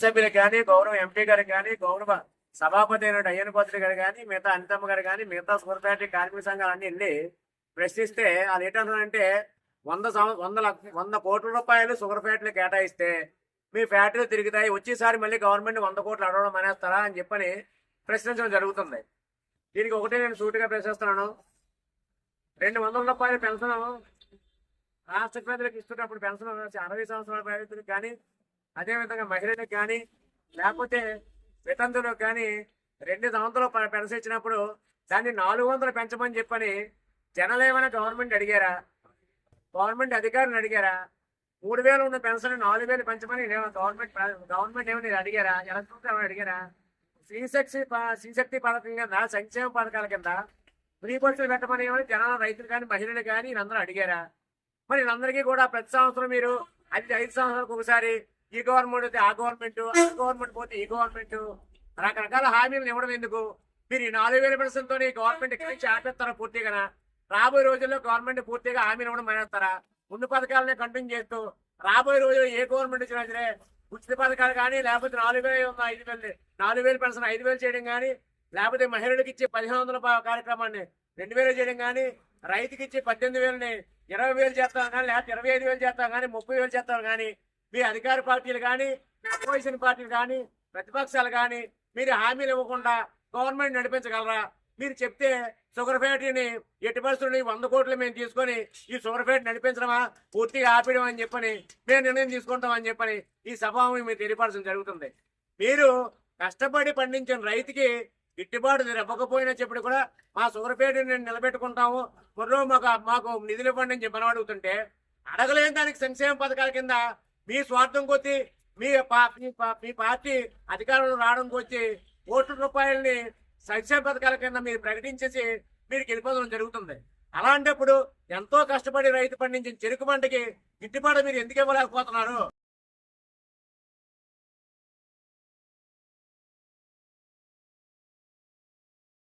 సభ్యులకు కానీ, గౌరవ ఎంపీ గారికి కానీ, గౌరవ సభాపతి అయిన అయ్యన్ పాత్రి గారు కానీ, మిగతా అనితమ్మ గారు కానీ, మిగతా షుగర్ ఫ్యాక్టరీ కార్మిక సంఘాలన్నీ వెళ్ళి ప్రశ్నిస్తే వాళ్ళు ఏంటంటారంటే 100 కోట్ల రూపాయలు షుగర్ ఫ్యాక్టరీ కేటాయిస్తే మీ ఫ్యాక్టరీలు తిరుగుతాయి, వచ్చేసారి మళ్ళీ గవర్నమెంట్ 100 కోట్లు అడవడం మానేస్తారా అని చెప్పని ప్రశ్నించడం జరుగుతుంది. దీనికి ఒకటే నేను సూటిగా ప్రశ్నిస్తున్నాను. 200 రూపాయల పెన్షన్ రాష్ట్ర ప్రజలకు ఇస్తున్నప్పుడు పెన్షన్ 60 సంవత్సరాల ప్రజలకు కానీ, అదేవిధంగా మహిళలకు కానీ, లేకపోతే వితంతులకు కానీ 2 సంవత్సరాలు పెన్షన్ ఇచ్చినప్పుడు దాన్ని 400 పెంచమని చెప్పని జనాలు ఏమైనా గవర్నమెంట్ అడిగారా? గవర్నమెంట్ అధికారులను అడిగారా? 3000 ఉన్న పెన్షన్ 4000 పెంచమని గవర్నమెంట్ ఏమైనా అడిగారా? ఎలక్ట్రిక్ ఏమైనా అడిగారా? శ్రీశక్తి పథకం కింద, సంక్షేమ పథకాల కింద ఫ్రీ బస్సులు పెట్టమని ఏమని జనాలు, రైతులు కానీ, మహిళలు కానీ వీళ్ళందరూ అడిగారా? మరి వీళ్ళందరికీ కూడా ప్రతి సంవత్సరం మీరు అది 5 సంవత్సరాలకు ఒకసారి ఈ గవర్నమెంట్ అయితే ఆ గవర్నమెంట్, ఆ గవర్నమెంట్ పోతే ఈ గవర్నమెంట్, రకరకాల హామీలను ఇవ్వడం ఎందుకు? మీరు ఈ 4000 పెన్షన్తో గవర్నమెంట్ ఎక్కడి నుంచి ఆపేస్తారా? పూర్తిగా రాబోయే రోజుల్లో గవర్నమెంట్ పూర్తిగా హామీలు ఇవ్వడం మానేస్తారా? ముందు పథకాలనే కంటిన్యూ చేస్తూ రాబోయే రోజుల్లో ఏ గవర్నమెంట్ వచ్చినా సరే ఉచిత పథకాలు కానీ, లేకపోతే 4,000 పెన్షన్ 5,000 చేయడం కానీ, లేకపోతే మహిళలకు ఇచ్చే 1,500 కార్యక్రమాన్ని 2,000 చేయడం కానీ, రైతుకి ఇచ్చే 18,000ని 20,000 చేస్తాం కానీ, లేకపోతే 25,000 చేస్తాం కానీ, 30,000 చేస్తాం కానీ, మీ అధికార పార్టీలు కానీ, అపోజిషన్ పార్టీలు కానీ, ప్రతిపక్షాలు కానీ మీరు హామీలు ఇవ్వకుండా గవర్నమెంట్ నడిపించగలరా? మీరు చెప్తే షుగర్ ఫ్యాక్టరీని ఎట్టి పరిస్థితుల్ని 100 కోట్లు మేము తీసుకొని ఈ షుగర్ ఫ్యాక్టరీ నడిపించడమా, పూర్తిగా ఆపేయడం అని చెప్పని మేము నిర్ణయం తీసుకుంటామని చెప్పని ఈ సభాముఖంగా మీరు తెలియపరచడం జరుగుతుంది. మీరు కష్టపడి పండించిన రైతుకి గిట్టుబాటు ఇవ్వకపోయినా చెప్పి కూడా మా షుగర్ ఫ్యాక్టరీని నిలబెట్టుకుంటాము, మరో మాకు నిధులు ఇవ్వండి అని చెప్పని అడుగుతుంటే, అడగలేని దానికి సంక్షేమ పథకాల కింద మీ స్వార్థం కొద్ది మీ పార్టీ అధికారంలో రావడం వచ్చి కోట్ల రూపాయలని సంక్షేమ పథకాల కింద మీరు ప్రకటించేసి మీరు వెళ్ళిపోవడం జరుగుతుంది. అలాంటప్పుడు ఎంతో కష్టపడి రైతు పండించిన చెరుకు పంటకి గిట్టుబాటు మీరు ఎందుకు ఇవ్వలేకపోతున్నారు?